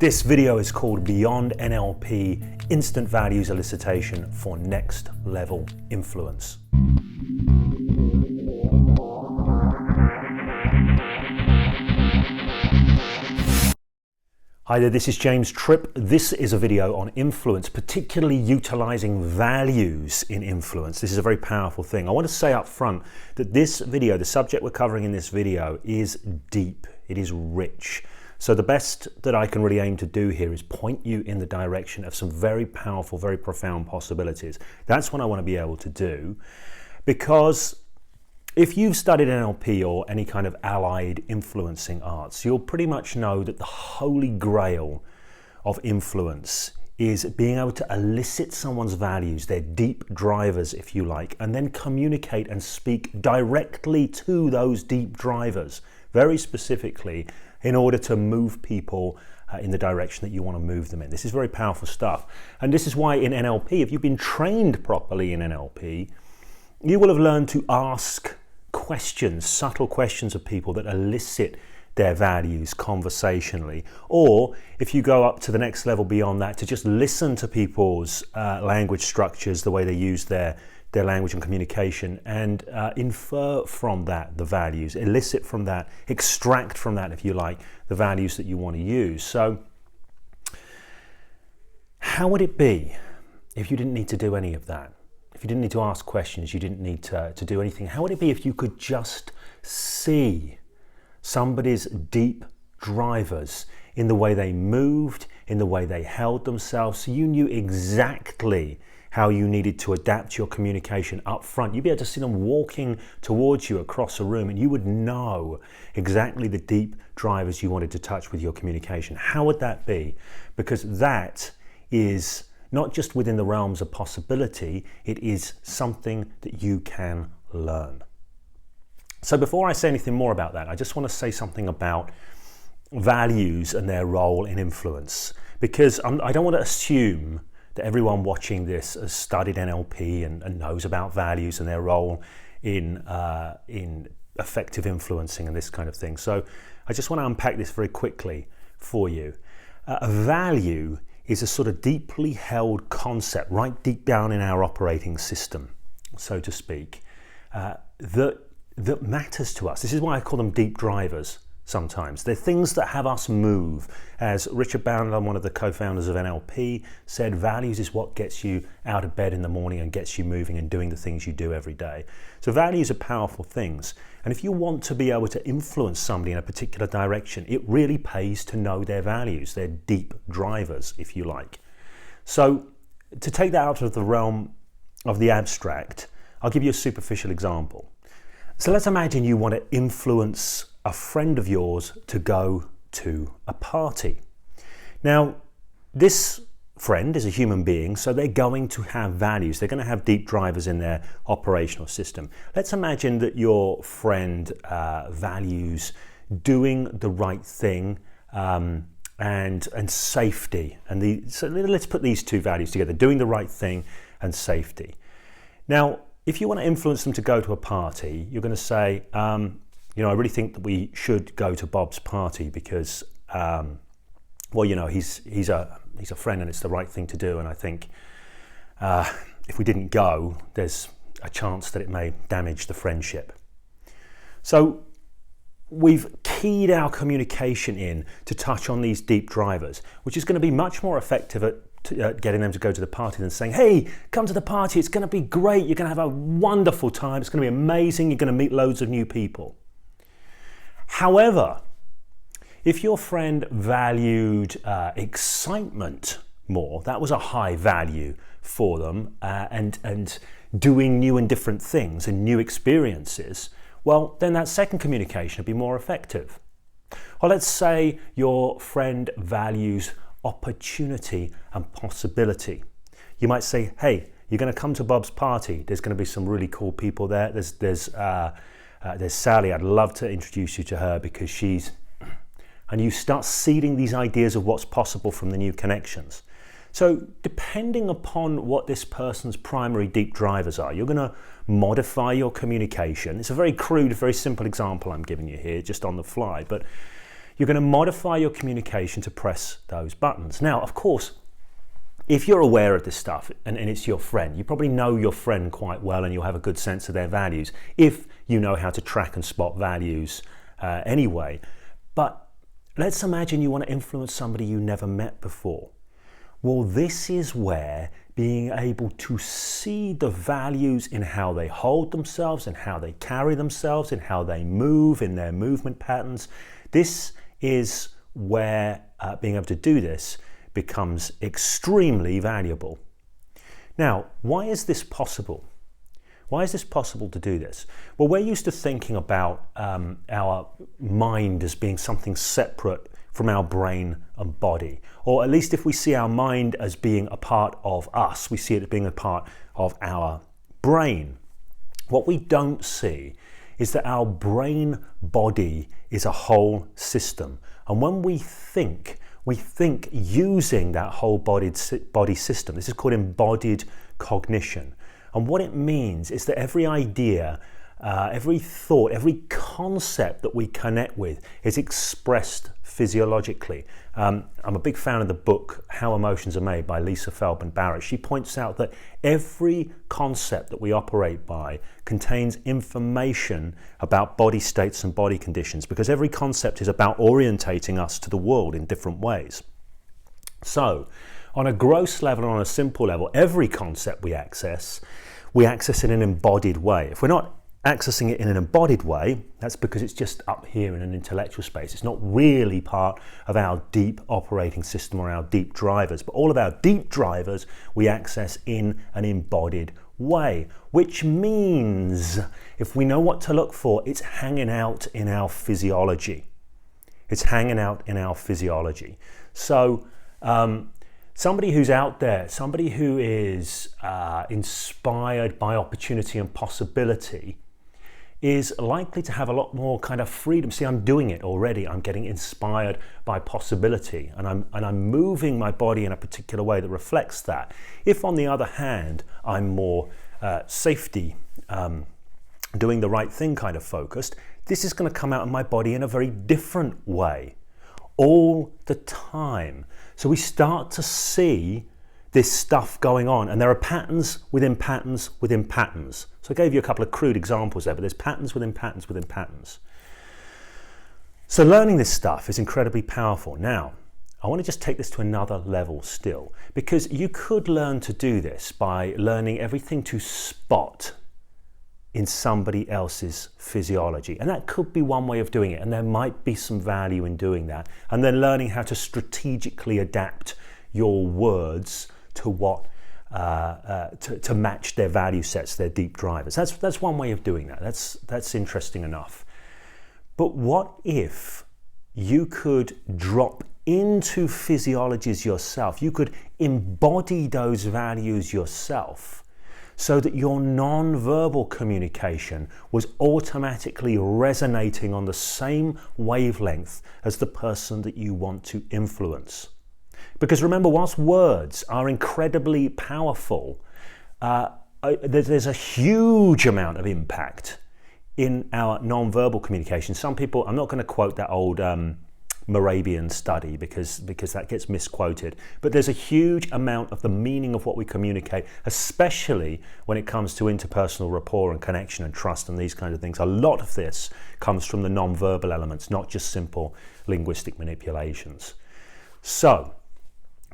This video is called Beyond NLP, Instant Values Elicitation for Next Level Influence. Hi there, this is James Tripp. This is a video on influence, particularly utilizing values in influence. This is a very powerful thing. I want to say up front that this video, the subject we're covering in this video, is deep. It is rich. So the best that I can really aim to do here is point you in the direction of some very powerful, very profound possibilities. That's what I want to be able to do, because if you've studied NLP or any kind of allied influencing arts, you'll pretty much know that the holy grail of influence is being able to elicit someone's values, their deep drivers, if you like, and then communicate and speak directly to those deep drivers, very specifically, in order to move people in the direction that you want to move them in. This is very powerful stuff. And this is why in NLP, if you've been trained properly in NLP, you will have learned to ask questions, subtle questions of people that elicit their values conversationally. Or if you go up to the next level beyond that, to just listen to people's language structures, the way they use their language and communication, and infer from that the values, elicit from that, extract from that, if you like, the values that you want to use. So how would it be if you didn't need to do any of that? If you didn't need to ask questions, you didn't need to do anything. How would it be if you could just see somebody's deep drivers in the way they moved, in the way they held themselves, so you knew exactly how you needed to adapt your communication up front? You'd be able to see them walking towards you across a room, and you would know exactly the deep drivers you wanted to touch with your communication. How would that be? Because that is not just within the realms of possibility, it is something that you can learn. So before I say anything more about that, I just want to say something about values and their role in influence, because I don't want to assume that everyone watching this has studied NLP and knows about values and their role in effective influencing and this kind of thing. So I just want to unpack this very quickly for you. A value is a sort of deeply held concept, right deep down in our operating system, so to speak, that matters to us. This is why I call them deep drivers. Sometimes they're things that have us move. As Richard Bandler, one of the co-founders of NLP, said, values is what gets you out of bed in the morning and gets you moving and doing the things you do every day. So values are powerful things. And if you want to be able to influence somebody in a particular direction, it really pays to know their values, their deep drivers, if you like. So to take that out of the realm of the abstract, I'll give you a superficial example. So let's imagine you want to influence a friend of yours to go to a party. Now, this friend is a human being, so they're going to have values. They're going to have deep drivers in their operational system. Let's imagine that your friend values doing the right thing and safety. So let's put these two values together, doing the right thing and safety. Now, if you want to influence them to go to a party, you're going to say, I really think that we should go to Bob's party because, he's a friend and it's the right thing to do. And I think if we didn't go, there's a chance that it may damage the friendship. So we've keyed our communication in to touch on these deep drivers, which is going to be much more effective at getting them to go to the party than saying, hey, come to the party, it's going to be great, you're going to have a wonderful time, it's going to be amazing, you're going to meet loads of new people. However, if your friend valued excitement more, that was a high value for them, and doing new and different things and new experiences, well, then that second communication would be more effective. Or let's say your friend values opportunity and possibility. You might say, hey, you're going to come to Bob's party, there's going to be some really cool people there. There's Sally, I'd love to introduce you to her because she's... And you start seeding these ideas of what's possible from the new connections. So depending upon what this person's primary deep drivers are, you're going to modify your communication. It's a very crude, very simple example I'm giving you here, just on the fly, but you're going to modify your communication to press those buttons. Now, of course, if you're aware of this stuff and it's your friend, you probably know your friend quite well and you'll have a good sense of their values if you know how to track and spot values anyway. But let's imagine you want to influence somebody you never met before. Well, this is where being able to see the values in how they hold themselves and how they carry themselves and how they move in their movement patterns, this is where being able to do this becomes extremely valuable. Now, why is this possible? Why is this possible to do this? Well, we're used to thinking about our mind as being something separate from our brain and body. Or at least if we see our mind as being a part of us, we see it as being a part of our brain. What we don't see is that our brain body is a whole system. And when we think using that whole body system. This is called embodied cognition. And what it means is that every idea, every thought, every concept that we connect with is expressed physiologically. I'm a big fan of the book How Emotions Are Made by Lisa Feldman Barrett. She points out that every concept that we operate by contains information about body states and body conditions, because every concept is about orientating us to the world in different ways. So, on a gross level and on a simple level, every concept we access it in an embodied way. If we're not accessing it in an embodied way, that's because it's just up here in an intellectual space. It's not really part of our deep operating system or our deep drivers, but all of our deep drivers we access in an embodied way, which means if we know what to look for, it's hanging out in our physiology. It's hanging out in our physiology. So somebody who's out there, somebody who is inspired by opportunity and possibility, is likely to have a lot more kind of freedom. See, I'm doing it already. I'm getting inspired by possibility, and I'm moving my body in a particular way that reflects that. If, on the other hand, I'm more safety, doing the right thing kind of focused, this is going to come out in my body in a very different way all the time. So we start to see this stuff going on, and there are patterns within patterns within patterns. So I gave you a couple of crude examples there, but there's patterns within patterns within patterns. So learning this stuff is incredibly powerful. Now, I want to just take this to another level still, because you could learn to do this by learning everything to spot in somebody else's physiology. And that could be one way of doing it, and there might be some value in doing that. And then learning how to strategically adapt your words to what to match their value sets, their deep drivers. That's one way of doing that. That's interesting enough. But what if you could drop into physiologies yourself? You could embody those values yourself, so that your non-verbal communication was automatically resonating on the same wavelength as the person that you want to influence. Because remember, whilst words are incredibly powerful, there's a huge amount of impact in our non-verbal communication. Some people, I'm not going to quote that old Moravian study because that gets misquoted, but there's a huge amount of the meaning of what we communicate, especially when it comes to interpersonal rapport and connection and trust and these kinds of things. A lot of this comes from the non-verbal elements, not just simple linguistic manipulations. So,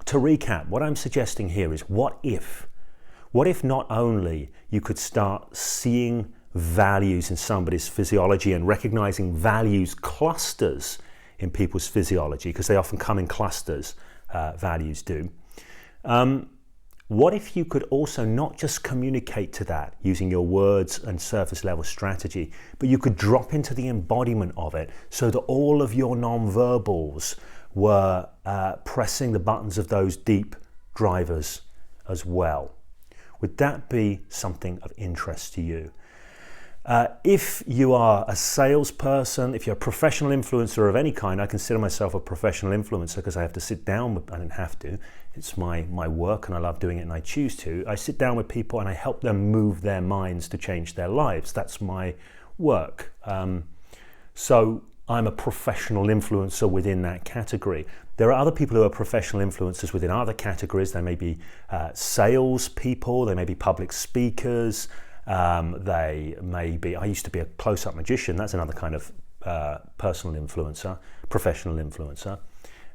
to recap, what I'm suggesting here is what if not only you could start seeing values in somebody's physiology and recognizing values clusters in people's physiology, because they often come in clusters, values do. What if you could also not just communicate to that using your words and surface level strategy, but you could drop into the embodiment of it so that all of your non-verbals were pressing the buttons of those deep drivers as well? Would that be something of interest to you? If you are a salesperson, if you're a professional influencer of any kind, I consider myself a professional influencer because I have to sit down with, I don't have to, it's my work and I love doing it and I choose to. I sit down with people and I help them move their minds to change their lives. That's my work. So I'm a professional influencer within that category. There are other people who are professional influencers within other categories. They may be sales people, they may be public speakers, they may be, I used to be a close-up magician, that's another kind of personal influencer, professional influencer.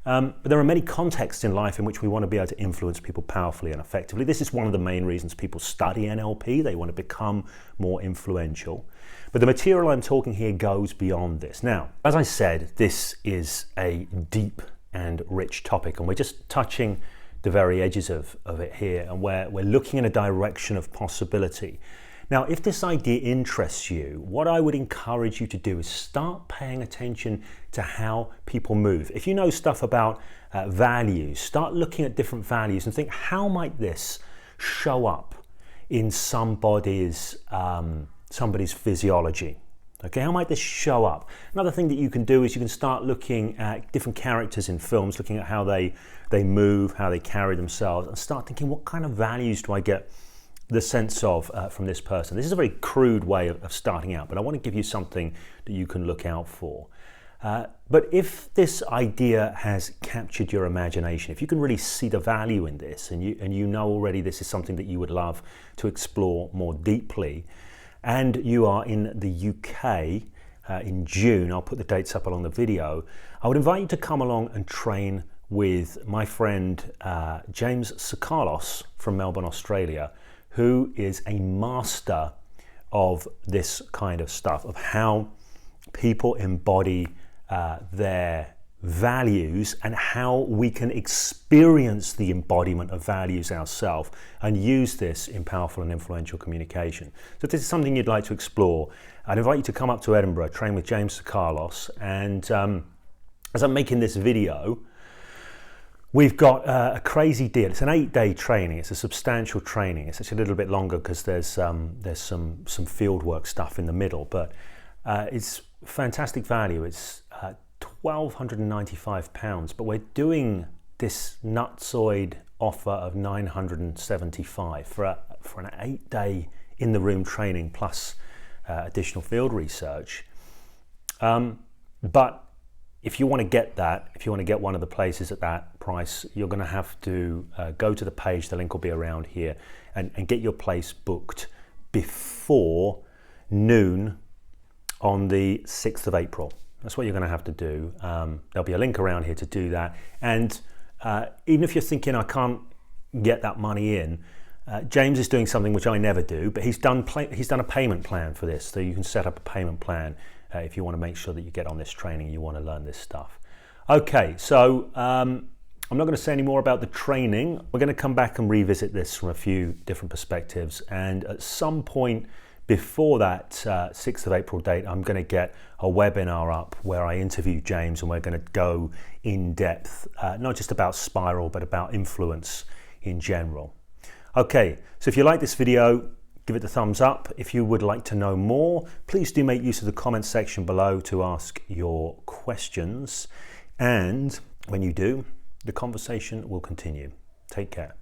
But there are many contexts in life in which we want to be able to influence people powerfully and effectively. This is one of the main reasons people study NLP. They want to become more influential. But the material I'm talking here goes beyond this. Now, as I said, this is a deep and rich topic, and we're just touching the very edges of it here, and we're looking in a direction of possibility. Now, if this idea interests you, what I would encourage you to do is start paying attention to how people move. If you know stuff about values, start looking at different values and think, how might this show up in somebody's physiology? Okay, how might this show up? Another thing that you can do is you can start looking at different characters in films, looking at how they move, how they carry themselves, and start thinking, what kind of values do I get the sense of from this person? This is a very crude way of starting out, but I want to give you something that you can look out for. But if this idea has captured your imagination, if you can really see the value in this, and you know already this is something that you would love to explore more deeply, and you are in the UK in June, I'll put the dates up along the video, I would invite you to come along and train with my friend James Sakalos from Melbourne, Australia, who is a master of this kind of stuff, of how people embody their values and how we can experience the embodiment of values ourselves and use this in powerful and influential communication. So if this is something you'd like to explore, I'd invite you to come up to Edinburgh, train with James Sakalos, and as I'm making this video, we've got a crazy deal. It's an 8-day training. It's a substantial training. It's actually a little bit longer because there's some fieldwork stuff in the middle, but it's fantastic value. It's £1,295, but we're doing this nutsoid offer of £975 for an 8-day in the room training plus additional field research. But if you want to get that, if you want to get one of the places at that price, you're going to have to go to the page, the link will be around here, and get your place booked before noon on the 6th of April. That's what you're going to have to do. There'll be a link around here to do that. And even if you're thinking, I can't get that money in, James is doing something which I never do, but he's done a payment plan for this. So you can set up a payment plan if you want to make sure that you get on this training, you want to learn this stuff. Okay, so I'm not going to say any more about the training. We're going to come back and revisit this from a few different perspectives. And at some point before that 6th of April date, I'm going to get a webinar up where I interview James, and we're going to go in depth, not just about Spiral, but about influence in general. Okay, so if you like this video, give it the thumbs up. If you would like to know more, please do make use of the comment section below to ask your questions. And when you do, the conversation will continue. Take care.